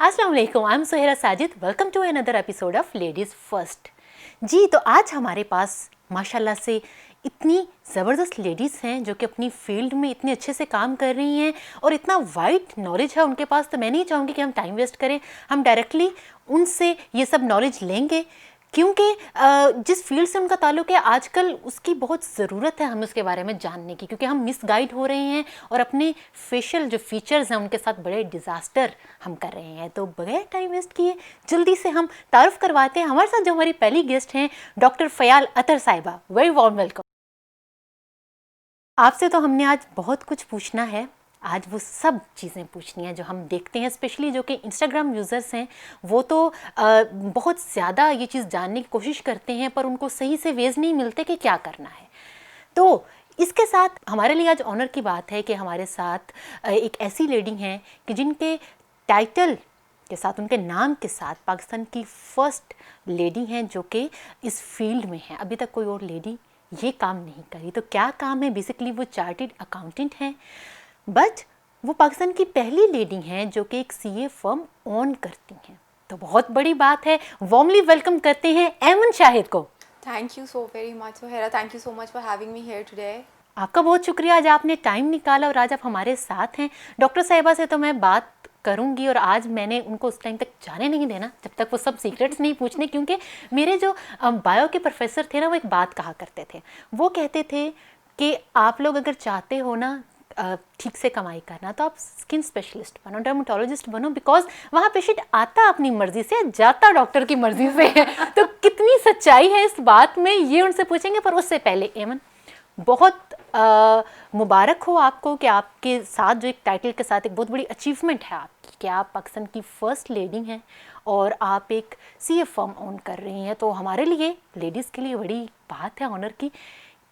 अस्सलाम वालेकुम, I am Suhera Sajid. Welcome to another episode of ladies first. जी, तो आज हमारे पास माशाल्लाह से इतनी ज़बरदस्त लेडीज़ हैं जो कि अपनी फील्ड में इतने अच्छे से काम कर रही हैं और इतना वाइड नॉलेज है उनके पास। तो मैं नहीं चाहूँगी कि हम टाइम वेस्ट करें, हम डायरेक्टली उनसे ये सब नॉलेज लेंगे, क्योंकि जिस फील्ड से उनका ताल्लुक़ है आजकल उसकी बहुत ज़रूरत है हमें उसके बारे में जानने की, क्योंकि हम मिसगाइड हो रहे हैं और अपने फेशियल जो फीचर्स हैं उनके साथ बड़े डिज़ास्टर हम कर रहे हैं। तो बगैर टाइम वेस्ट किए जल्दी से हम तारुफ करवाते हैं। हमारे साथ जो हमारी पहली गेस्ट हैं डॉक्टर फ़याल अतर साहिबा, वेरी वार्म वेलकम। आपसे तो हमने आज बहुत कुछ पूछना है, आज वो सब चीज़ें पूछनी हैं जो हम देखते हैं, स्पेशली जो कि इंस्टाग्राम यूज़र्स हैं वो तो बहुत ज़्यादा ये चीज़ जानने की कोशिश करते हैं पर उनको सही से वेज नहीं मिलते कि क्या करना है। तो इसके साथ हमारे लिए आज ऑनर की बात है कि हमारे साथ एक ऐसी लेडी हैं कि जिनके टाइटल के साथ, उनके नाम के साथ पाकिस्तान की फ़र्स्ट लेडी हैं जो कि इस फील्ड में हैं। अभी तक कोई और लेडी ये काम नहीं करी। तो क्या काम है? बेसिकली वो चार्टेड अकाउंटेंट हैं, बट वो पाकिस्तान की पहली लेडी हैं जो कि एक सीए फर्म ओन करती हैं। तो बहुत बड़ी बात है। वार्मली वेलकम करते हैं ऐमन शाहिद को। Thank you so very much, Sohera. Thank you so much for having me here today. आपका बहुत शुक्रिया, आज आपने टाइम निकाला और आज आप हमारे साथ हैं। डॉक्टर साहिबा से तो मैं बात करूंगी और आज मैंने उनको उस टाइम तक जाने नहीं देना जब तक वो सब सीक्रेट्स नहीं पूछने, क्योंकि मेरे जो बायो के प्रोफेसर थे ना वो एक बात कहा करते थे। वो कहते थे कि आप लोग अगर चाहते हो ना ठीक से कमाई करना तो आप स्किन स्पेशलिस्ट बनो, डर्मेटोलॉजिस्ट बनो, बिकॉज वहाँ पेशेंट आता अपनी मर्जी से, जाता डॉक्टर की मर्जी से है। तो कितनी सच्चाई है इस बात में ये उनसे पूछेंगे। पर उससे पहले एमन, बहुत मुबारक हो आपको कि आपके साथ जो एक टाइटल के साथ एक बहुत बड़ी अचीवमेंट है आपकी कि आप पाकिस्तान की फ़र्स्ट लेडी हैं और आप एक सीए फर्म ओन कर रही हैं। तो हमारे लिए लेडीज़ के लिए बड़ी बात है ऑनर की।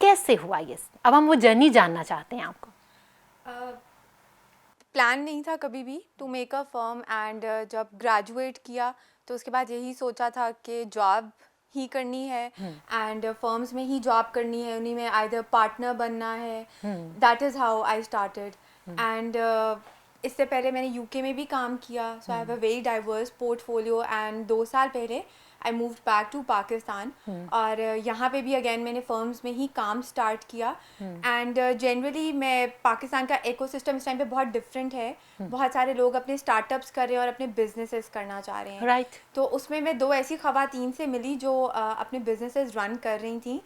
कैसे हुआ ये? अब हम वो जर्नी जानना चाहते हैं आपको। प्लान नहीं था कभी भी to make a firm and जब ग्रेजुएट किया तो उसके बाद यही सोचा था कि जॉब ही करनी है एंड फर्म्स में ही जॉब करनी है, उन्हीं में आइदर पार्टनर बनना है। That is how I started and इससे पहले मैंने यूके में भी काम किया, so I have a very diverse portfolio and 2 साल पहले I moved back to Pakistan और यहाँ पे भी अगेन मैंने फर्म्स में ही काम स्टार्ट किया एंड जनरली मैं पाकिस्तान का इकोसिस्टम इस टाइम पे बहुत डिफरेंट है। बहुत सारे लोग अपने स्टार्टअप्स कर रहे हैं और अपने बिजनेसेस करना चाह रहे हैं। राइट। तो उसमें मैं 2 ऐसी ख़वातीन से मिली जो अपने बिजनेसेस रन कर रही थी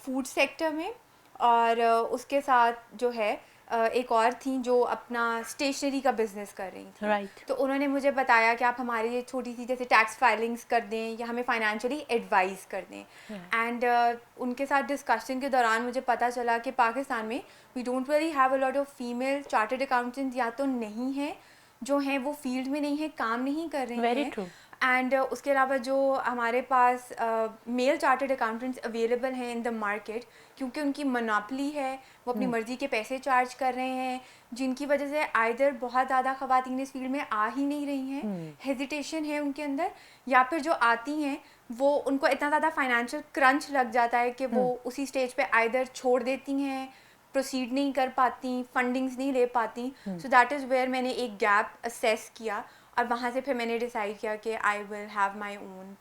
फूड सेक्टर में और उसके साथ जो है एक और थी जो अपना स्टेशनरी का बिजनेस कर रही थी। राइट। तो उन्होंने मुझे बताया कि आप हमारे लिए छोटी सी जैसे टैक्स फाइलिंग्स कर दें या हमें फाइनेंशियली एडवाइस कर दें एंड उनके साथ डिस्कशन के दौरान मुझे पता चला कि पाकिस्तान में we don't really have a lot of female chartered accountants, या तो नहीं है जो हैं वो फील्ड में नहीं है, काम नहीं कर रहे वेरी हैं ट्रू। एंड उसके अलावा जो हमारे पास मेल चार्टर्ड अकाउंटेंट्स अवेलेबल हैं इन द मार्केट, क्योंकि उनकी मोनोपोली है, वो अपनी मर्ज़ी के पैसे चार्ज कर रहे हैं, जिनकी वजह से आइदर बहुत ज़्यादा ख़वातीन इस फील्ड में आ ही नहीं रही हैं, हेजिटेशन है उनके अंदर, या फिर जो आती हैं वो उनको इतना ज़्यादा फाइनेंशियल क्रंच लग जाता है कि वो उसी स्टेज पे आइदर छोड़ देती हैं, प्रोसीड नहीं कर पाती, फंडिंग्स नहीं ले पाती। सो दैट इज़ वेयर मैंने एक गैप असेस किया और वहाँ से फिर मैंने डिसाइड किया कि I will have my own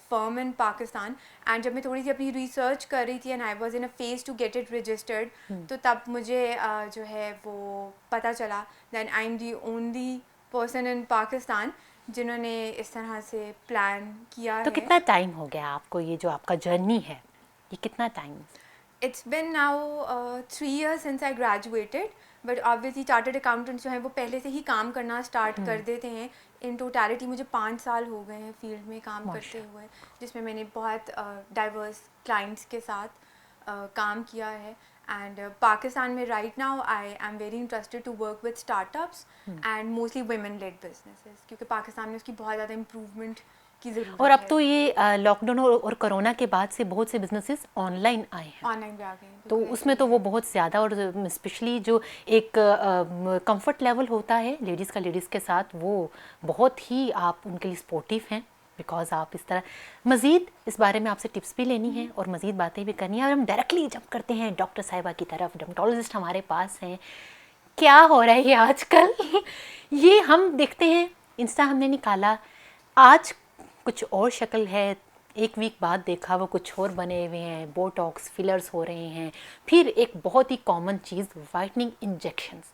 firm in Pakistan. And जब मैं थोड़ी सी अपनी रिसर्च कर रही थी and I was in a phase to get it registered, तो तब मुझे जो है वो पता चला that I am the only person in Pakistan जिन्होंने इस तरह से प्लान किया तो है। कितना टाइम हो गया आपको, ये जो आपका जर्नी है ये कितना time? It's been now 3 years since I graduated, but obviously chartered accountants जो हैं वो पहले से ही काम करना स्टार्ट कर देते हैं। इन टोटलिटी मुझे 5 साल हो गए हैं फील्ड में काम करते हुए, जिसमें मैंने बहुत डाइवर्स क्लाइंट्स के साथ काम किया है एंड पाकिस्तान में right now I am very interested to work with startups and mostly women led businesses, क्योंकि पाकिस्तान में उसकी बहुत ज़्यादा इम्प्रूवमेंट की ज़रूरत है। और अब तो ये लॉकडाउन और कोरोना के बाद से बहुत से बिजनेसेस ऑनलाइन आए हैं, ऑनलाइन भी आ गए हैं, तो उसमें तो वो बहुत ज़्यादा, और स्पेशली जो एक कंफर्ट लेवल होता है लेडीज़ के साथ, वो बहुत ही आप उनके लिए सपोर्टिव हैं, बिकॉज आप इस तरह मज़ीद इस बारे में आपसे टिप्स भी लेनी है और मज़ीद बातें भी करनी है। और हम डायरेक्टली जंप करते हैं डॉक्टर साहिबा की तरफ। डर्मेटोलॉजिस्ट हमारे पास हैं। क्या हो रहा है ये आजकल? ये हम देखते हैं इंस्टा हमने निकाला, आज कुछ और शक्ल है, एक वीक बाद देखा वो कुछ और बने हुए हैं, बोटॉक्स फिलर्स हो रहे हैं। फिर एक बहुत ही कॉमन चीज़ वाइटनिंग इंजेक्शंस,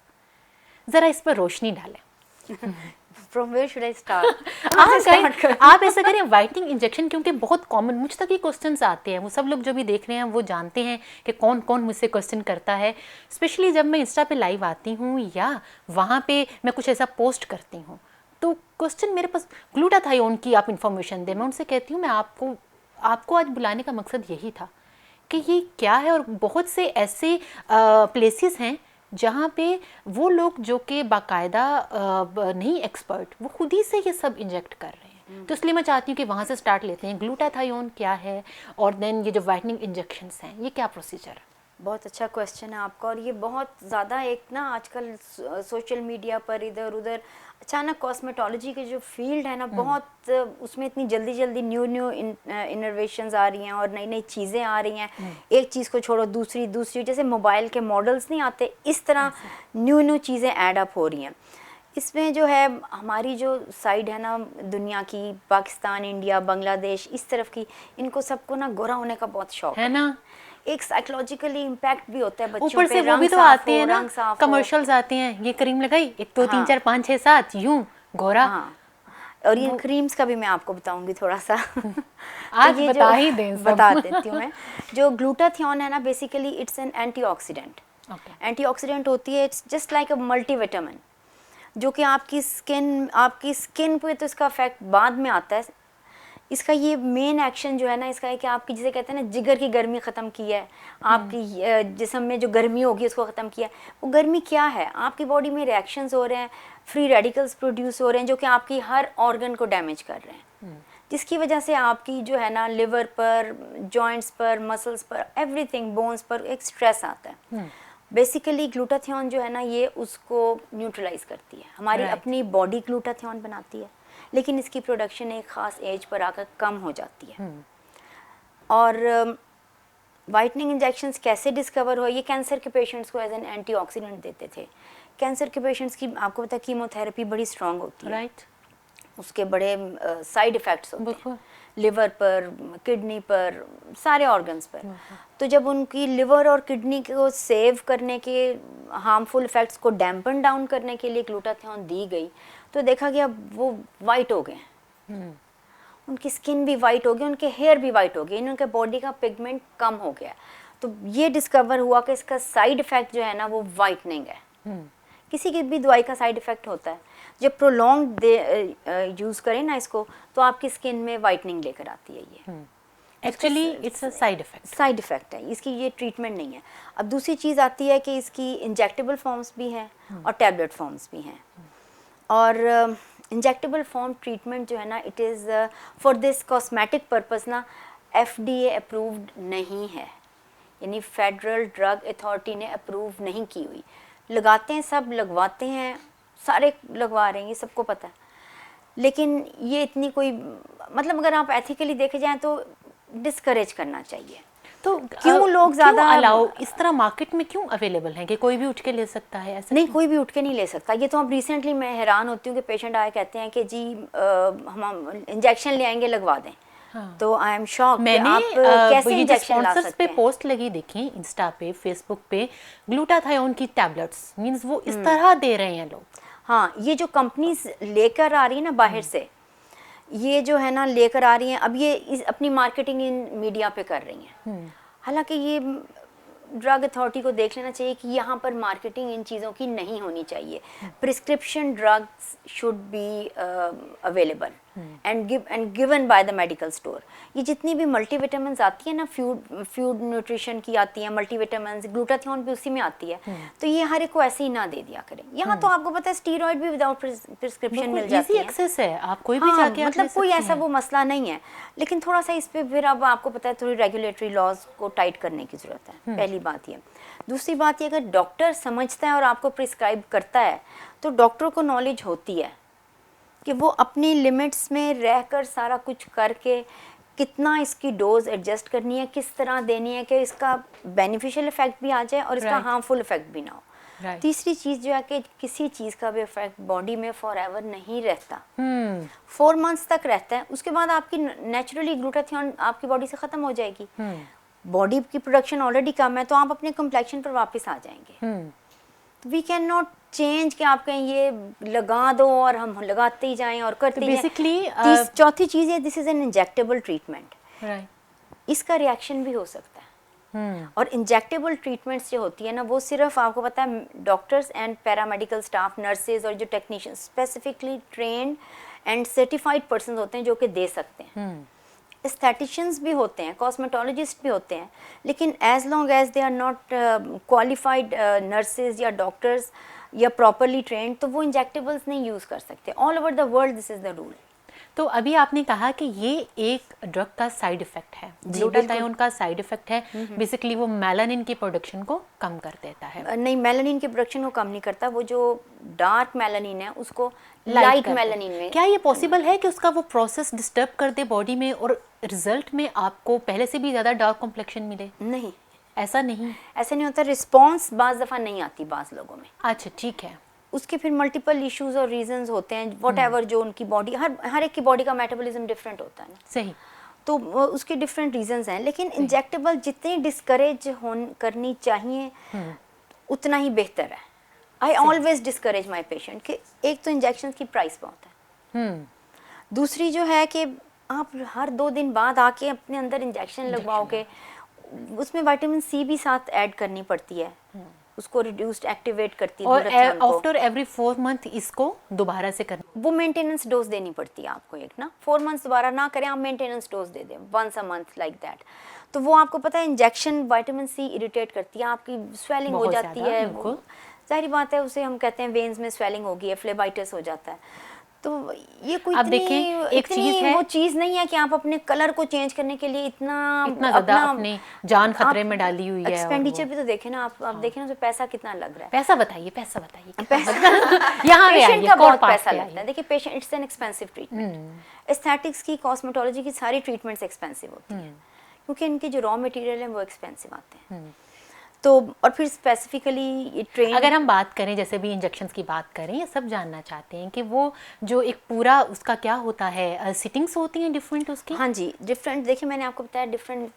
ज़रा इस पर रोशनी डालें। From where should I start? आप ऐसा करें, वाइटनिंग इंजेक्शन क्योंकि बहुत कॉमन, मुझ तक ही क्वेश्चंस आते हैं, वो सब लोग जो भी देख रहे हैं वो जानते हैं कि कौन कौन मुझसे क्वेश्चन करता है, स्पेशली जब मैं इंस्टा पे लाइव आती हूँ या वहाँ पे मैं कुछ ऐसा पोस्ट करती हूँ, तो क्वेश्चन मेरे पास ग्लूटाथायोन की आप इन्फॉर्मेशन दें। मैं उनसे कहती हूँ मैं आपको आज बुलाने का मकसद यही था कि ये क्या है, और बहुत से ऐसे प्लेसेस हैं जहाँ पे वो लोग जो कि बाकायदा नहीं एक्सपर्ट, वो खुद ही से ये सब इंजेक्ट कर रहे हैं। तो इसलिए मैं चाहती हूँ कि वहाँ से स्टार्ट लेते हैं, ग्लूटाथायोन क्या है और देन ये जो वाइटनिंग इंजेक्शंस हैं ये क्या प्रोसीजर है। बहुत अच्छा क्वेश्चन है आपका, और ये बहुत ज़्यादा एक ना आजकल सोशल मीडिया पर इधर उधर अचानक कॉस्मेटोलॉजी के जो फील्ड है ना, बहुत उसमें इतनी जल्दी जल्दी न्यू इनोवेशंस आ रही हैं और नई नई चीज़ें आ रही हैं। एक चीज़ को छोड़ो दूसरी, जैसे मोबाइल के मॉडल्स नहीं आते, इस तरह न्यू चीज़ें ऐड अप हो रही हैं। इसमें जो है हमारी जो साइड है ना दुनिया की, पाकिस्तान, इंडिया, बांग्लादेश, इस तरफ की, इनको सबको ना गोरा होने का बहुत शौक है ना। एक साइकोलॉजिकली इम्पैक्ट भी होता है बच्चों ऊपर से पे, वो भी तो आते हैं ना, साफ कमर्शियल्स आते हैं, ये क्रीम लगाई 1 2 3 4 5 6 7 यूं गोरा। हाँ, और इन क्रीम्स का भी मैं आपको बताऊंगी थोड़ा सा। आज तो ये बता ही दें सब। बता देती हूँ मैं। जो ग्लूटाथियोन है ना, basically it's an antioxidant. Antioxidant होती है, it's just like a multivitamin, जो कि आपकी स्किन पे तो इसका इफेक्ट बाद में आता है। इसका ये मेन एक्शन जो है ना इसका है कि आपकी, जिसे कहते हैं ना, जिगर की गर्मी ख़त्म की है, आपकी जिस्म में जो गर्मी होगी उसको ख़त्म किया है। वो गर्मी क्या है, आपकी बॉडी में रिएक्शंस हो रहे हैं, फ्री रेडिकल्स प्रोड्यूस हो रहे हैं जो कि आपकी हर ऑर्गन को डैमेज कर रहे हैं, जिसकी वजह से आपकी जो है ना लिवर पर, जॉइंट्स पर, मसल्स पर, एवरीथिंग, बोन्स पर एक स्ट्रेस आता है। बेसिकली ग्लूटाथियोन जो है ना ये उसको न्यूट्रलाइज करती है। हमारी अपनी बॉडी ग्लूटाथियोन बनाती है, लेकिन इसकी प्रोडक्शन एक ख़ास एज पर आकर कम हो जाती है। और वाइटनिंग इंजेक्शंस कैसे डिस्कवर हो, ये कैंसर के पेशेंट्स को एज एन एंटीऑक्सीडेंट देते थे। कैंसर के पेशेंट्स की आपको पता है कीमोथेरेपी बड़ी स्ट्रॉन्ग होती है, राइट। उसके बड़े साइड इफ़ेक्ट्स होते हैं, लिवर पर, किडनी पर, सारे ऑर्गन्स पर। तो जब उनकी लिवर और किडनी को सेव करने के, हार्मफुल इफ़ेक्ट्स को डैम्पन डाउन करने के लिए ग्लूटाथियोन दी गई, तो देखा गया वो वाइट हो गए, उनकी स्किन भी वाइट हो गई, उनके हेयर भी वाइट हो गए, उनके बॉडी का पिगमेंट कम हो गया। तो ये डिस्कवर हुआ कि इसका साइड इफ़ेक्ट जो है ना वो वाइटनिंग है। किसी की भी दवाई का साइड इफ़ेक्ट होता है, जब प्रोलॉन्ग यूज़ करें ना इसको, तो आपकी स्किन में वाइटनिंग लेकर आती है ये। Actually it's a side effect है, इसकी ये ट्रीटमेंट नहीं है। अब दूसरी चीज़ आती है कि इसकी इंजेक्टेबल फॉर्म्स भी हैं और टैबलेट फॉर्म्स भी हैं। और इंजेक्टेबल फॉर्म ट्रीटमेंट जो है ना, it is for this cosmetic purpose ना FDA अप्रूव्ड नहीं है, यानी फेडरल ड्रग अथॉरिटी ने अप्रूव नहीं की हुई। लगाते हैं सब, लगवाते हैं, सारे लगवा रहे हैं, ये सबको पता है, लेकिन ये इतनी कोई, मतलब अगर आप एथिकली देखे जाएं तो डिस्करेज करना चाहिए। तो क्यों लोग ज़्यादा अलाउ इस तरह मार्केट में क्यों अवेलेबल हैं कि कोई भी उठ के ले सकता है? ऐसा नहीं, कोई भी उठ के नहीं ले सकता। ये तो अब रिसेंटली मैं हैरान होती हूँ कि पेशेंट आए कहते हैं कि जी हम इंजेक्शन ले आएंगे, लगवा दें। हाँ। तो आई एम शॉक, मैंने आप कैसे इंजेक्शन ला सकते हैं? पे पोस्ट लगी देखी इंस्टा पे, फेसबुक पे, ग्लूटाथायोन की टैबलेट्स, मींस वो इस तरह दे रहे हैं लोग। हाँ, ये जो कंपनीज लेकर आ रही है ना बाहर से, ये जो है ना लेकर आ रही हैं, अब ये अपनी मार्केटिंग इन मीडिया पे कर रही हैं। हालांकि ये ड्रग अथॉरिटी को देख लेना चाहिए कि यहाँ पर मार्केटिंग इन चीज़ों की नहीं होनी चाहिए। Prescription drugs should be available and given by the medical store. ये जितनी भी मल्टीविटामिन्स आती है ना, फूड न्यूट्रिशन की आती है मल्टीविटामिन्स, ग्लूटाथियोन भी उसी में आती है, तो ये हर एक को ऐसे ही ना दे दिया करें। यहाँ तो आपको पता है स्टीरॉयड भी विदाउट प्रिस्क्रिप्शन मिल जाती है, एक्सेस है, आप कोई भी हाँ, जाके मतलब कोई ऐसा वो मसला नहीं है। लेकिन थोड़ा सा इस पे फिर अब आपको पता है थोड़ी रेगुलेटरी लॉज को टाइट करने की ज़रूरत है, पहली बात ये। दूसरी बात ये, अगर डॉक्टर समझता है और आपको प्रिस्क्राइब करता है, तो डॉक्टर को नॉलेज होती है कि वो अपनी लिमिट्स में रहकर सारा कुछ करके कितना इसकी डोज एडजस्ट करनी है, किस तरह देनी है कि इसका बेनिफिशियल इफेक्ट भी आ जाए और इसका हार्मफुल इफेक्ट भी ना हो। Right. तीसरी चीज़ जो है कि किसी चीज़ का भी इफेक्ट बॉडी में फॉर एवर नहीं रहता, 4 मंथ्स तक रहता है, उसके बाद आपकी नेचुरली ग्लूटाथियोन आपकी बॉडी से ख़त्म हो जाएगी। बॉडी की प्रोडक्शन ऑलरेडी कम है, तो आप अपने कम्प्लेक्शन पर वापस आ जाएंगे। वी कैन नॉट चेंज कि आप कहें ये लगा दो और हम लगाते ही जाएं और करते ही basically, चौथी चीज़ है, this is an injectable treatment. right. इसका रिएक्शन भी हो सकता है। और इंजेक्टेबल ट्रीटमेंट्स जो होती है ना, वो सिर्फ आपको पता है doctors and paramedical staff, nurses और जो technician specifically trained and certified person होते हैं जो कि दे सकते हैं। एस्थेटिशियंस भी होते हैं, कॉस्मेटोलॉजिस्ट भी होते हैं, लेकिन as long as they are not qualified nurses या डॉक्टर्स या प्रॉपरली ट्रेंड, तो वो इंजेक्टेबल्स नहीं यूज़ कर सकते। All over the world this is the rule. तो अभी आपने कहा कि ये एक ड्रग का साइड इफेक्ट है, ग्लूटाथियोन का साइड इफेक्ट है, बेसिकली वो मेलानिन की प्रोडक्शन को कम कर देता है। नहीं, मेलानिन की प्रोडक्शन को कम नहीं करता, वो जो डार्क मेलानिन है उसको लाइट मेलानिन में। क्या ये पॉसिबल है कि उसका वो प्रोसेस डिस्टर्ब कर दे बॉडी में और रिजल्ट में आपको पहले से भी ज़्यादा डार्क कॉम्प्लेक्शन मिले? नहीं, ऐसा नहीं, ऐसा नहीं होता। रिस्पॉन्स बाज़ दफ़ा नहीं आती बाज़ लोगों में। अच्छा ठीक है। उसके फिर मल्टीपल इश्यूज और रीजंस होते हैं, वॉट एवर जो उनकी बॉडी, हर एक की बॉडी का मेटाबॉलिज्म डिफरेंट होता है ना, सही, तो उसके डिफरेंट रीजंस हैं। लेकिन इंजेक्टेबल जितनी डिस्करेज करनी चाहिए उतना ही बेहतर है। I always discourage my patient कि एक तो इंजेक्शन की प्राइस बहुत है, दूसरी जो है कि आप हर 2 दिन बाद आके अपने अंदर इंजेक्शन लगवाओगे, उसमें विटामिन सी भी साथ ऐड करनी पड़ती है, उसको रिड्यूस्ड एक्टिवेट करती है। और आफ्टर एवरी 4 मंथ इसको दोबारा से करना, वो मेंटेनेंस डोज देनी पड़ती है आपको एक ना, 4 मंथ्स दोबारा ना करें, आप मेंटेनेंस डोज दे दें once a month like that. तो वो आपको पता है इंजेक्शन विटामिन सी इरिटेट करती है, आपकी स्वेलिंग हो जाती है, जाहिर बात है, उसे हम कहते हैं वेन्स में स्वेलिंग होगी है, फ्लेबाइटिस हो जाता है। तो ये कोई एक चीज है, वो चीज नहीं है कि आप अपने कलर को चेंज करने के लिए इतना ज़्यादा अपनी जान खतरे में डाली हुई है। एक्सपेंडिचर भी तो देखें ना, आप देखें ना, तो पैसा कितना लग रहा है। पैसा बताइए यहाँ पेशेंट का बहुत पैसा लगता है। देखिए patient, it's an expensive treatment. Aesthetics की, कॉस्मेटोलॉजी की सारी ट्रीटमेंट्स एक्सपेंसिव होती हैं, क्योंकि इनके जो रॉ मटेरियल हैं वो एक्सपेंसिव आते हैं। तो और फिर स्पेसिफिकली ट्रेन, अगर हम बात करें, जैसे भी इंजेक्शंस की बात करें, ये सब जानना चाहते हैं कि वो जो एक पूरा उसका क्या होता है, सिटिंग्स होती हैं डिफरेंट उसकी? हाँ जी, डिफरेंट। देखिए मैंने आपको बताया डिफरेंट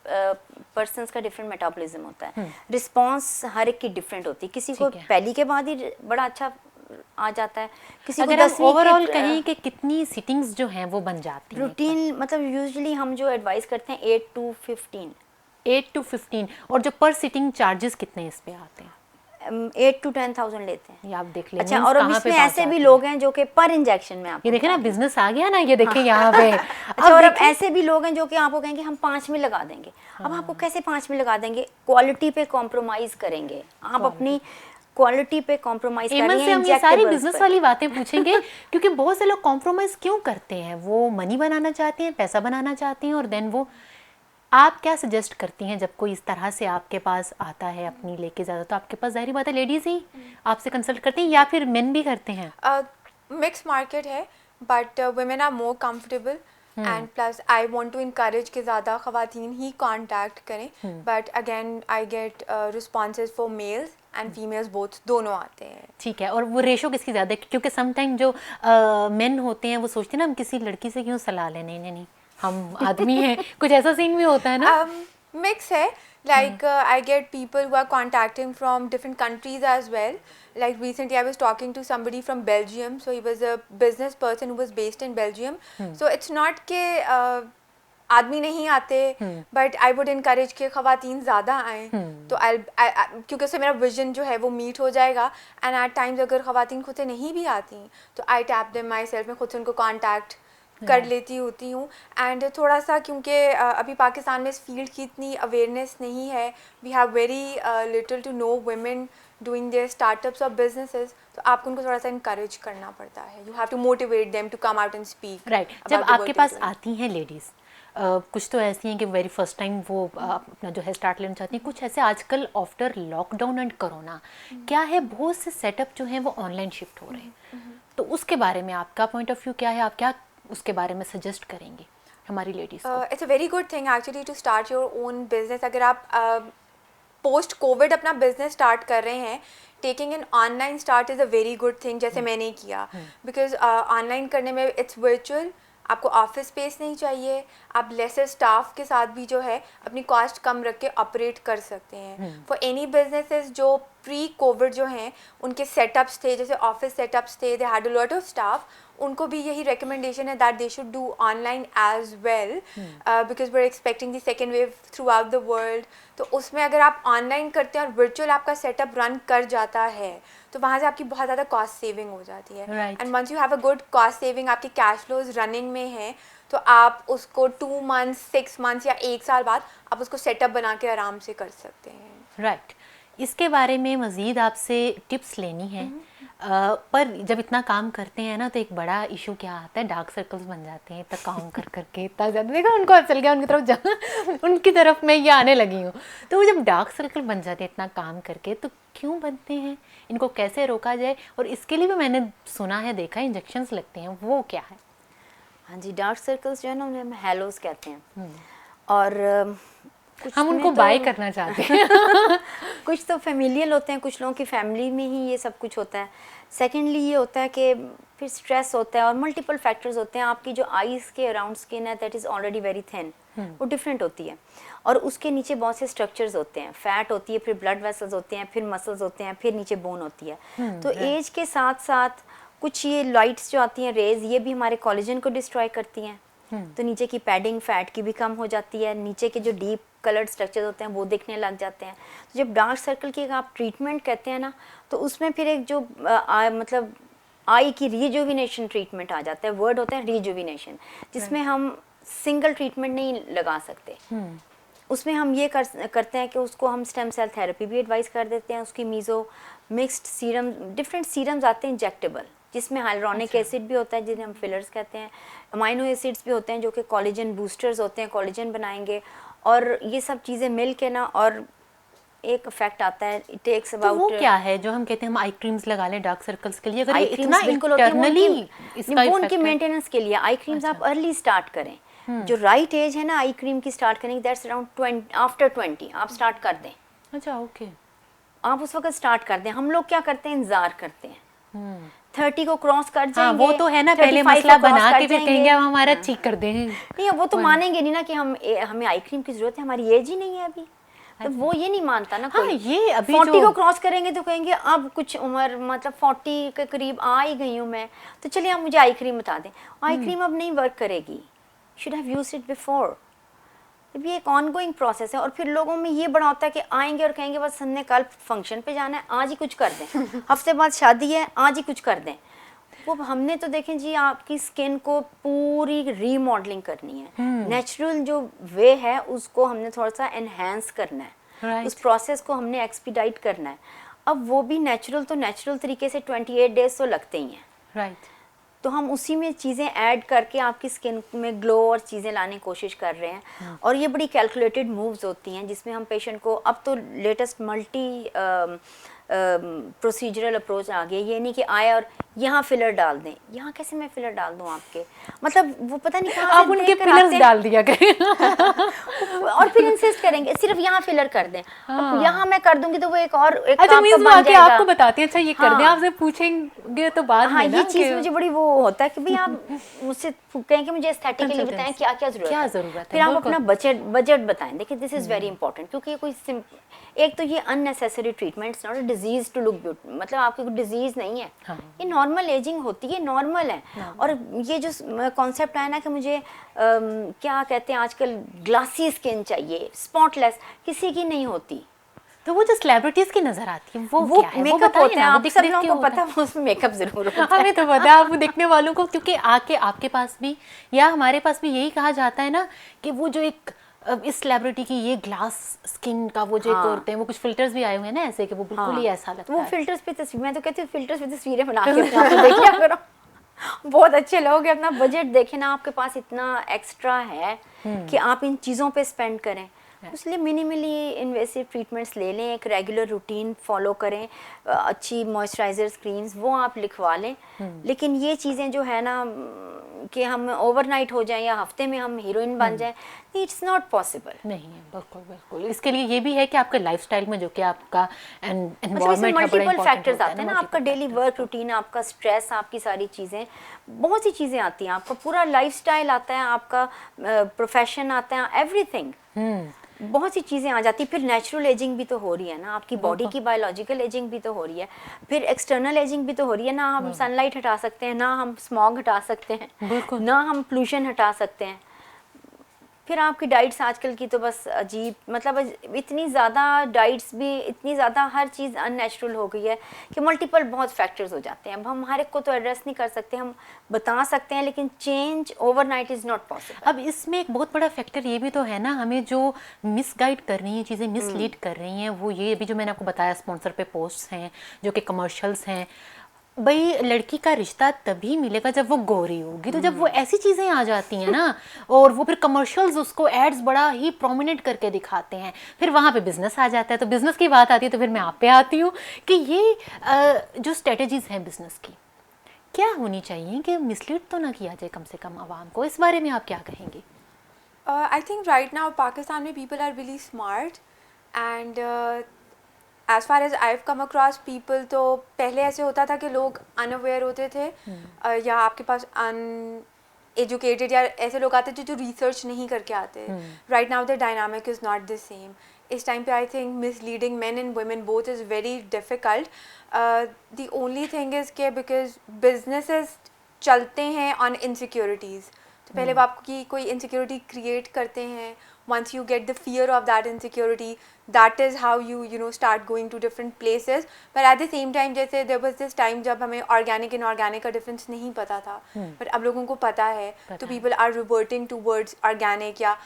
पर्सन्स का डिफरेंट मेटाबॉलिज्म होता है, रिस्पांस हर एक की डिफरेंट होती है। किसी को पहली के बाद ही बड़ा अच्छा आ जाता है, किसी को 10वीं। ओवरऑल कहें कि कितनी सिटिंग्स जो हैं वो बन जाती हैं? रूटीन मतलब यूजुअली हम जो एडवाइस करते हैं 8 to 15। 8 to 15। और जो पर सिटिंग चार्जेस कितने इस पे आते हैं? 8 to 10,000 लेते हैं। ये आप देख लें। अच्छा, और अब इसमें ऐसे भी लोग हैं जो कि पर इंजेक्शन में, आप ये देखें ना, बिजनेस आ गया ना, ये देखें यहाँ पे। अच्छा, और अब ऐसे भी लोग हैं जो कि आपको कहेंगे हम 5 में लगा देंगे। अब आपको कैसे 5 में लगा देंगे? क्वालिटी पे कॉम्प्रोमाइज करेंगे, आप अपनी क्वालिटी पे कॉम्प्रोमाइज करेंगे। हम ये सारी बिजनेस वाली बातें पूछेंगे क्योंकि बहुत से लोग कॉम्प्रोमाइज क्यों करते हैं? वो मनी बनाना चाहते हैं, पैसा बनाना चाहते हैं, और देन वो, आप क्या सजेस्ट करती हैं जब कोई इस तरह से आपके पास आता है अपनी लेके ज़्यादा? तो आपके पास जाहिर बात है लेडीज़ ही आपसे कंसल्ट करती हैं या फिर मेन भी करते हैं? मिक्स मार्केट है, but women are more comfortable and plus I want to encourage कि ज़्यादा ख़वातीन ही कांटेक्ट करें। But again I get responses for males and females both, दोनों आते हैं। ठीक है। और वो रेशो किसकी ज़्यादा है? क्योंकि समटाइम जो मेन होते हैं वो सोचते हैं ना हम किसी लड़की से क्यों सलाह लें, नहीं हम आदमी हैं, कुछ ऐसा सीन भी होता है ना? मिक्स है, like I get people who are contacting from different countries as well. Like recently I was talking to somebody from Belgium, so he was a business person who was based in Belgium. So it's not के आदमी नहीं आते, but I would encourage कि ख़वातीन ज़्यादा आएँ, तो क्योंकि उससे मेरा विजन जो है वो मीट हो जाएगा। एंड एट टाइम्स अगर ख़वातीन खुद से नहीं भी आती तो आई टैप देम माई सेल्फ, मैं खुद से उनको कॉन्टैक्ट कर लेती होती हूँ। एंड थोड़ा सा क्योंकि अभी पाकिस्तान में इस फील्ड की इतनी अवेयरनेस नहीं है, we have very little to no women doing their startups और बिजनेसेस, तो आपको उनको थोड़ा सा इनकरेज करना पड़ता है। You have to motivate them to come out and speak. Right. जब आपके पास आती हैं लेडीज़, कुछ तो ऐसी हैं कि वेरी फर्स्ट टाइम वो अपना जो है स्टार्ट लेना चाहती हैं, कुछ ऐसे आजकल आफ्टर लॉकडाउन एंड कोरोना क्या है, बहुत से सेटअप जो हैं वो ऑनलाइन शिफ्ट हो रहे हैं, तो उसके बारे में आपका पॉइंट ऑफ व्यू क्या है? आप क्या उसके बारे में सजेस्ट करेंगे हमारी लेडीज़ को? It's a very good thing actually to start your own business. अगर आप पोस्ट कोविड अपना बिजनेस स्टार्ट कर रहे हैं, taking an online start is a very good thing, जैसे मैंने किया, बिकॉज ऑनलाइन करने में इट्स वर्चुअल, आपको ऑफिस स्पेस नहीं चाहिए, आप लेसर स्टाफ के साथ भी जो है अपनी कॉस्ट कम रख के ऑपरेट कर सकते हैं। फॉर एनी बिजनेसेस जो प्री कोविड जो हैं उनके सेटअप्स थे, जैसे ऑफिस सेटअप्स थे, they had a lot of staff, उनको भी यही रिकमेंडेशन है that they should do online as well, because we are expecting the second wave throughout the world. तो उसमें अगर आप ऑनलाइन करते हैं और वर्चुअल आपका सेटअप रन कर जाता है तो वहाँ से आपकी बहुत ज़्यादा कॉस्ट सेविंग हो जाती है। And once you have a good cost saving, आपके कैश फ्लोज रनिंग में है, तो आप उसको 2 मंथ्स 6 मंथ्स या 1 साल बाद आप उसको सेटअप बना के आराम से कर सकते हैं। राइट। इसके बारे में मज़ीद आपसे टिप्स लेनी है। पर जब इतना काम करते हैं ना तो एक बड़ा इशू क्या आता है, डार्क सर्कल्स बन जाते हैं, इतना काम कर करके इतना ज़्यादा, देखा उनको चल गया उनकी तरफ जा उनकी तरफ मैं ये आने लगी हूँ। तो वो जब डार्क सर्कल बन जाते हैं इतना काम करके, तो क्यों बनते हैं, इनको कैसे रोका जाए? और इसके लिए भी मैंने सुना है, देखा है, इंजेक्शंस लगते हैं, वो क्या है? हाँ जी, डार्क सर्कल्स जो है ना उन्हें हेलोस कहते हैं, और हम उनको बाय करना चाहते हैं कुछ तो फैमिलियल होते हैं, कुछ लोगों की फैमिली में ही ये सब कुछ होता है। सेकेंडली ये होता है कि फिर स्ट्रेस होता है और मल्टीपल फैक्टर्स होते हैं। आपकी जो आईज़ के अराउंड स्किन है that is already very thin, वो डिफरेंट होती है, और उसके नीचे बहुत से स्ट्रक्चर्स होते हैं, फैट होती है, फिर ब्लड वेसल्स होते हैं, फिर मसल्स होते हैं, फिर नीचे बोन होती है। तो एज के साथ साथ कुछ ये लाइट्स जो आती हैं, रेज, ये भी हमारे कोलेजन को डिस्ट्रॉय करती हैं, तो नीचे की पैडिंग फैट की भी कम हो जाती है, नीचे के जो डीप कलर्ड स्ट्रक्चर होते हैं वो दिखने लग जाते हैं। तो जब डार्क सर्कल की आप ट्रीटमेंट कहते हैं ना, तो उसमें फिर एक जो मतलब आई की रिजुविनेशन ट्रीटमेंट आ जाता है, वर्ड होता है रिजुविनेशन, जिसमें हम सिंगल ट्रीटमेंट नहीं लगा सकते। उसमें हम ये करते हैं कि उसको हम स्टेम सेल थेरेपी भी एडवाइस कर देते हैं, उसकी meso mixed serum, different serums आते हैं इंजेक्टेबल, जिसमें हाइलुरोनिक एसिड भी होता है जिन्हें हम फिलर्स कहते हैं, अमाइनो एसिड्स भी होते हैं जो कि कोलेजन बूस्टर्स होते हैं, कोलेजन बनाएंगे, और ये सब चीज़ें मिल के ना और एक इफेक्ट आता है। इट टेक्स अबाउट, तो वो क्या है जो हम कहते हैं हम आई क्रीम्स लगा लें डार्क सर्कल्स के लिए? अगर आई ये क्रीम्स इतना बिल्कुल होती है, इंटरनली इसका वो उनकी इफेक्ट है। मेंटेनेंस के लिए आई क्रीम्स आप अर्ली स्टार्ट करें। जो राइट एज है ना आई क्रीम की स्टार्ट करने की, दैट्स अराउंड 20, आफ्टर 20 आप स्टार्ट कर दें। अच्छा, ओके, आप उस वक्त स्टार्ट कर दें। हम लोग क्या करते हैं, इंतजार करते हैं 30 को क्रॉस कर जाएंगे। हाँ, वो तो है ना, पहले 35 मसला को cross बना कर के फिर जाएंगे। कहेंगे अब हमारा ठीक कर दें। नहीं, वो तो मानेंगे नहीं ना कि हमें आई क्रीम की जरूरत है, हमारी एज ही नहीं है अभी, तो वो ये नहीं मानता ना हाँ, कोई। ये अभी 40 को क्रॉस करेंगे तो कहेंगे अब कुछ उम्र, मतलब 40 के करीब आ ही गई हूँ मैं, तो चलिए आप मुझे आई क्रीम बता दें। आई क्रीम अब नहीं वर्क करेगी, should have used it before. तो ये एक ऑनगोइंग प्रोसेस है। और फिर लोगों में ये बड़ा होता है कि आएंगे और कहेंगे बस हमने कल फंक्शन पे जाना है, आज ही कुछ कर दें, हफ्ते बाद शादी है, आज ही कुछ कर दें। वो हमने तो देखें जी, आपकी स्किन को पूरी रीमॉडलिंग करनी है, नेचुरल जो वे है उसको हमने थोड़ा सा एनहेंस करना है, उस प्रोसेस को हमने एक्सपीडाइट करना है। अब वो भी नेचुरल, तो नेचुरल तरीके से 28 डेज तो लगते ही हैं, राइट। तो हम उसी में चीज़ें ऐड करके आपकी स्किन में ग्लो और चीज़ें लाने की कोशिश कर रहे हैं। और ये बड़ी कैलकुलेटेड मूव्स होती हैं जिसमें हम पेशेंट को, अब तो लेटेस्ट मल्टी प्रोसीजरल अप्रोच आ गया। ये नहीं कि आए और यहाँ फिलर डाल दें, यहाँ कैसे मैं फिलर डाल दूँ आपके, मतलब वो पता नहीं कहाँ आप से उनके देख कर फिलर्स आते हैं। डाल दिया करें और फिर इंसिस्ट करेंगे सिर्फ यहाँ फिलर कर दें। अब यहाँ मैं कर दूंगी तो वो एक और एक अच्छा, काम मींस तो वो बन आके जाएगा। आपको बताती है अच्छा ये कर दें, हाँ। आपसे पूछेंगे तो बाद हाँ, में ना ये चीज़ कि- मुझे बड़ी वो होता है कि भाई आप मुझसे कहें कि मुझे एस्थेटिकली बताएं क्या क्या जरूरत क्या है, ज़रूरत है, फिर आप बिल्कुल। अपना बजट बताएं। देखिए दिस इज़ वेरी इंपॉर्टेंट, क्योंकि ये कोई एक तो ये unnecessary treatments, not a disease to look beauty, मतलब आपकी कोई डिजीज नहीं है, हाँ। ये नॉर्मल एजिंग होती है, नॉर्मल है। और ये जो कॉन्सेप्ट आया ना कि मुझे क्या कहते हैं आजकल ग्लासी स्किन चाहिए, स्पॉटलेस, किसी की नहीं होती। तो वो जो सेलिब्रिटीज की नजर आती है वो क्या है, वो मेकअप बताइए होते हैं, ना, वो आप दिख सब दिख लोगों के को होता पता है। है उसमें मेकअप जरूर होता है। हमें तो पता है, आपको देखने वालों को, क्योंकि आके आपके पास भी या हमारे पास भी यही कहा जाता है ना कि वो जो एक इस सेलिब्रिटी की ये ग्लास स्किन का वो जो एक होते हैं, वो कुछ फिल्टर्स भी आए हुए हैं ना ऐसे कि वो बिल्कुल ही ऐसा लगता वो है। फिल्टर्स पे तस्वीर, मैं तो कहती हूँ फिल्टर्स पे तस्वीरें बना के अपने आप को देख लिया करो, बहुत अच्छे लोग हैं। अपना बजट देखें ना, आपके पास इतना एक्स्ट्रा है कि आप इन चीज़ों पे स्पेंड करें। इसलिए मिनिमली इन्वेसिव ट्रीटमेंट्स ले लें, एक रेगुलर रूटीन फॉलो करें, अच्छी मॉइस्चराइजर क्रीम्स वो आप लिखवा लें। लेकिन ये चीज़ें जो है ना कि हम ओवरनाइट हो जाएं या हफ्ते में हम हीरोइन बन जाएं, इट्स नॉट पॉसिबल। नहीं है, बिल्कुल बिल्कुल। इसके लिए ये भी है कि आपके लाइफस्टाइल में जो कि आपका एनवायरनमेंट है, बड़ा मल्टीपल फैक्टर्स आते हैं ना, आपका multiple daily factors। Work routine, आपका स्ट्रेस, आपकी सारी चीज़ें, बहुत सी चीज़ें आती हैं, आपका पूरा लाइफस्टाइल आता है, आपका प्रोफेशन आता है, एवरीथिंग, बहुत सी चीज़ें आ जाती। फिर नेचुरल एजिंग भी तो हो रही है ना, आपकी बॉडी की बायोलॉजिकल एजिंग भी तो हो रही है, फिर एक्सटर्नल एजिंग भी तो हो रही है ना। हम सनलाइट हटा सकते हैं ना, हम स्मॉग हटा सकते हैं ना, हम पोल्यूशन हटा सकते हैं। फिर आपकी डाइट्स आजकल की तो बस अजीब, मतलब इतनी ज़्यादा डाइट्स भी, इतनी ज़्यादा हर चीज़ अननेचुरल हो गई है कि मल्टीपल बहुत फैक्टर्स हो जाते हैं। अब हम हर एक को तो एड्रेस नहीं कर सकते, हम बता सकते हैं, लेकिन change overnight is not possible. अब इसमें एक बहुत बड़ा फैक्टर ये भी तो है ना, हमें जो मिसगाइड कर रही हैं चीज़ें, मिसलीड कर रही हैं, वो ये अभी जो मैंने आपको बताया, स्पॉन्सर पे पोस्ट्स हैं, जो कि कमर्शियल्स हैं। भाई लड़की का रिश्ता तभी मिलेगा जब वो गोरी होगी, तो जब वो ऐसी चीज़ें आ जाती हैं ना, और वो फिर कमर्शियल्स उसको एड्स बड़ा ही प्रोमिनेंट करके दिखाते हैं, फिर वहाँ पे बिजनेस आ जाता है। तो बिजनेस की बात आती है तो फिर मैं आप पे आती हूँ कि ये जो स्ट्रेटजीज हैं बिजनेस की, क्या होनी चाहिए कि मिसलीड तो ना किया जाए कम से कम आवाम को। इस बारे में आप क्या कहेंगी? I think right now Pakistan में people are really smart and as far as I've come across people, तो पहले ऐसे होता था कि लोग unaware होते थे या आपके पास uneducated या ऐसे लोग आते थे जो research नहीं करके आते। Right now the dynamic is not the same. इस टाइम पे I think misleading men and women both is very difficult. The only thing is कि because businesses चलते हैं on insecurities, तो पहले वो आपकी कोई इनसिक्योरिटी क्रिएट करते हैं। once you get the fear of that insecurity, that is how you know start going to different places. but at the same time, जैसे there was this time जब हमें organic and organic का difference नहीं पता था, but अब लोगों को पता है, तो people are reverting towards organic। या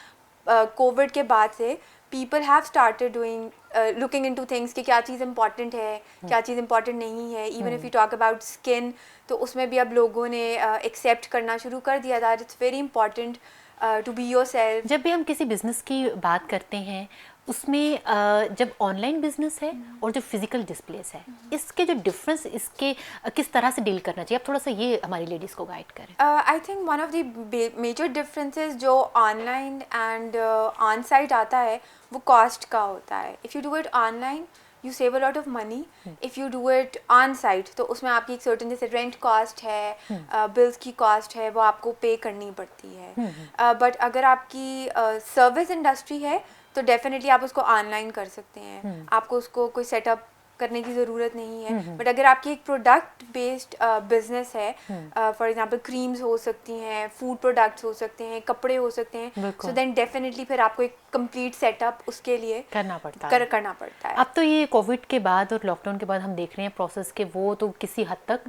कोविड के बाद से people have started doing looking into things कि क्या चीज़ important है, क्या चीज़ important नहीं है। even if you talk about skin, तो उसमें भी अब लोगों ने accept करना शुरू कर दिया था, it's very important to be yourself। जब भी हम किसी बिजनेस की बात करते हैं, उसमें जब ऑनलाइन बिजनेस है और जो फिजिकल डिस्प्लेस है, इसके जो डिफरेंस, इसके किस तरह से डील करना चाहिए, आप थोड़ा सा ये हमारी लेडीज़ को गाइड करें। I think one of the major differences जो ऑनलाइन एंड ऑन साइट आता है, वो कॉस्ट का होता है। If you do it online you save a lot of money. If you do it on site, तो उसमें आपकी एक सर्टेन जैसे रेंट कॉस्ट है, बिल्स की कॉस्ट है, वो आपको पे करनी पड़ती है। बट अगर आपकी सर्विस इंडस्ट्री है तो डेफिनेटली आप उसको ऑनलाइन कर सकते हैं, आपको उसको कोई सेटअप करने की ज़रूरत नहीं है। बट अगर आपकी एक प्रोडक्ट बेस्ड बिजनेस है, फॉर एग्जांपल क्रीम्स हो सकती हैं, फूड प्रोडक्ट्स हो सकते हैं, कपड़े हो सकते हैं, सो देन डेफिनेटली फिर आपको एक कंप्लीट सेटअप उसके लिए करना पड़ता है। अब तो ये कोविड के बाद और लॉकडाउन के बाद हम देख रहे हैं प्रोसेस के वो तो किसी हद तक,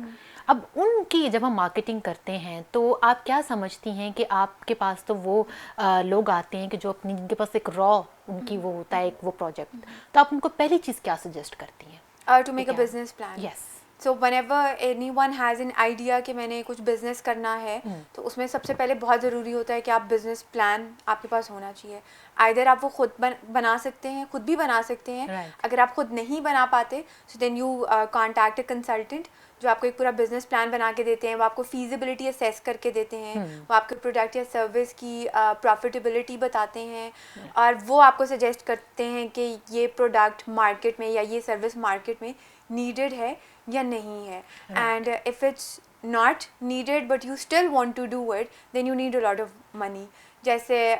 अब उनकी जब हम मार्केटिंग करते हैं तो आप क्या समझती हैं कि आपके पास तो वो लोग आते हैं कि जो अपनी, जिनके पास एक रॉ उनकी वो होता है एक वो प्रोजेक्ट, तो आप उनको पहली चीज़ क्या सजेस्ट करती हैं? To make a business plan. Yes. So whenever anyone has an idea कि मैंने कुछ बिजनेस करना है, तो उसमें सबसे पहले बहुत ज़रूरी होता है कि आप बिजनेस प्लान आपके पास होना चाहिए। आइदर आप वो खुद बना सकते हैं, खुद भी बना सकते हैं। अगर आप खुद नहीं बना पाते, so then you contact a consultant जो आपको एक पूरा बिजनेस प्लान बना के देते हैं। वो आपको फीजिबिलिटी असेस करके देते हैं, वो आपके प्रोडक्ट या सर्विस की प्रॉफिटेबिलिटी बताते हैं, और वो आपको सजेस्ट करते हैं कि ये प्रोडक्ट मार्केट में या ये सर्विस मार्केट में नीडेड है या नहीं है। And if it's not needed but you still want to do it, then you need a lot of money. जैसे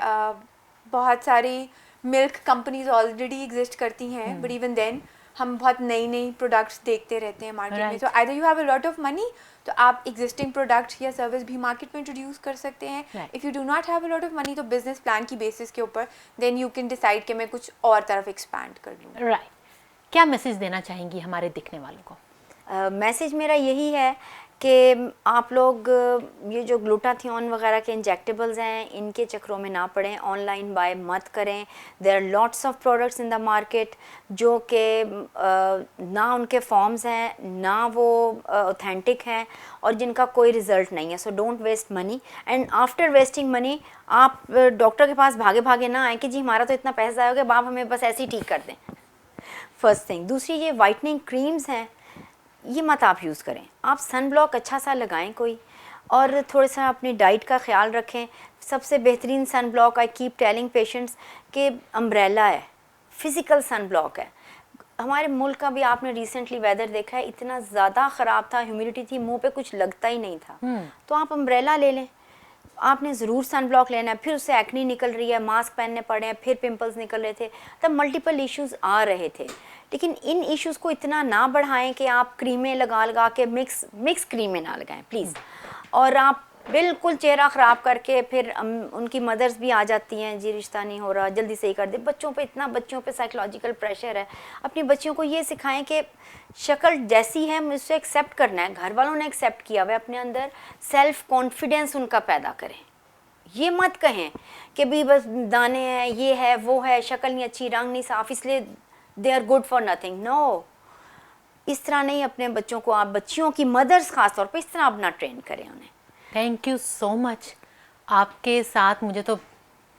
बहुत सारी मिल्क कंपनीज ऑलरेडी एग्जिस्ट करती हैं, बट इवन देन हम बहुत नई नई प्रोडक्ट्स देखते रहते हैं मार्केट में। So either you have a lot of money, तो आप एग्जिस्टिंग प्रोडक्ट या सर्विस भी मार्केट में इंट्रोड्यूस कर सकते हैं। If you do not have a lot of money, तो बिजनेस प्लान की बेसिस के ऊपर देन यू कैन डिसाइड कि मैं कुछ और तरफ एक्सपैंड कर लूँ। राइट। क्या मैसेज देना चाहेंगी हमारे दिखने वालों को? मैसेज मेरा यही है कि आप लोग ये जो ग्लूटाथियोन वगैरह के इंजेक्टेबल्स हैं इनके चक्रों में ना पड़ें, ऑनलाइन बाय मत करें। There are lots of products in the market जो कि ना उनके फॉर्म्स हैं ना वो ऑथेंटिक हैं और जिनका कोई रिज़ल्ट नहीं है। So don't waste money, and after wasting money आप डॉक्टर के पास भागे भागे ना आए कि जी हमारा तो इतना पैसा आया होगा, आप हमें बस ऐसे ही ठीक कर दें। First thing. दूसरी, ये वाइटनिंग क्रीम्स हैं ये मत आप यूज़ करें। आप सन ब्लॉक अच्छा सा लगाएं कोई, और थोड़ा सा अपनी डाइट का ख्याल रखें। सबसे बेहतरीन sun block I keep telling patients कि अम्ब्रेला है, फिज़िकल सन ब्लॉक है। हमारे मुल्क का भी आपने रिसेंटली वेदर देखा है, इतना ज़्यादा ख़राब था, ह्यूमिडिटी थी, मुंह पे कुछ लगता ही नहीं था। तो आप अम्ब्रेला ले लें, आपने ज़रूर सन ब्लॉक लेना है। फिर उससे एक्नी निकल रही है, मास्क पहनने पड़े हैं, फिर पिंपल्स निकल रहे थे, तब मल्टीपल इश्यूज़ आ रहे थे। लेकिन इन इश्यूज़ को इतना ना बढ़ाएं कि आप क्रीमें लगा के मिक्स क्रीमें ना लगाएं प्लीज़। और आप बिल्कुल चेहरा ख़राब करके फिर उनकी मदर्स भी आ जाती हैं, जी रिश्ता नहीं हो रहा, जल्दी से ही कर दे। बच्चों पे साइकोलॉजिकल प्रेशर है। अपनी बच्चियों को ये सिखाएं कि शक्ल जैसी है मुझसे एक्सेप्ट करना है। घर वालों ने एक्सेप्ट किया हुआ, अपने अंदर सेल्फ कॉन्फिडेंस उनका पैदा करें। ये मत कहें कि भी बस दाने हैं, ये है, वो है, शक्ल नहीं अच्छी, रंग नहीं साफ, इसलिए they are good for nothing. No, इस तरह नहीं अपने बच्चों को, आप बच्चियों की मदर्स खास तौर पे इस तरह अपना ट्रेन करें उन्हें। Thank you so much. आपके साथ मुझे तो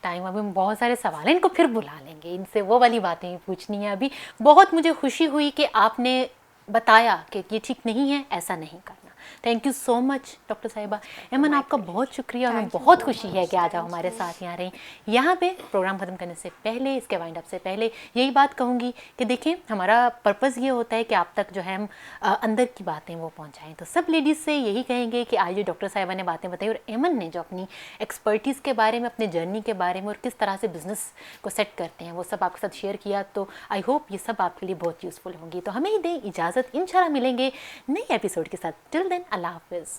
टाइम, अभी बहुत सारे सवाल हैं, इनको फिर बुला लेंगे, इनसे वो वाली बातें ही पूछनी है। अभी बहुत मुझे खुशी हुई कि आपने बताया कि ये ठीक नहीं है, ऐसा नहीं करना। Thank you so much doctor साहिबा। एमन, आपका बहुत शुक्रिया। हमें बहुत खुशी है कि आज आप हमारे साथ यहाँ रहीं। यहाँ पे प्रोग्राम ख़त्म करने से पहले, इसके वाइंड अप से पहले यही बात कहूँगी कि देखिए, हमारा पर्पज़ ये होता है कि आप तक जो है हम अंदर की बातें वो पहुँचाएँ। तो सब लेडीज़ से यही कहेंगे कि आज जो डॉक्टर साहिबा ने बातें बताई और एमन ने जो अपनी एक्सपर्टीज़ के बारे में, अपने जर्नी के बारे में और किस तरह से बिज़नेस को सेट करते हैं, वो सब आपके साथ शेयर किया, तो आई होप ये सब आपके लिए बहुत यूज़फुल होंगी। तो हमें ही दें इजाज़त, इंशाल्लाह मिलेंगे नए एपिसोड के साथ। टिल देन, अल्लाह हाफ़िज़।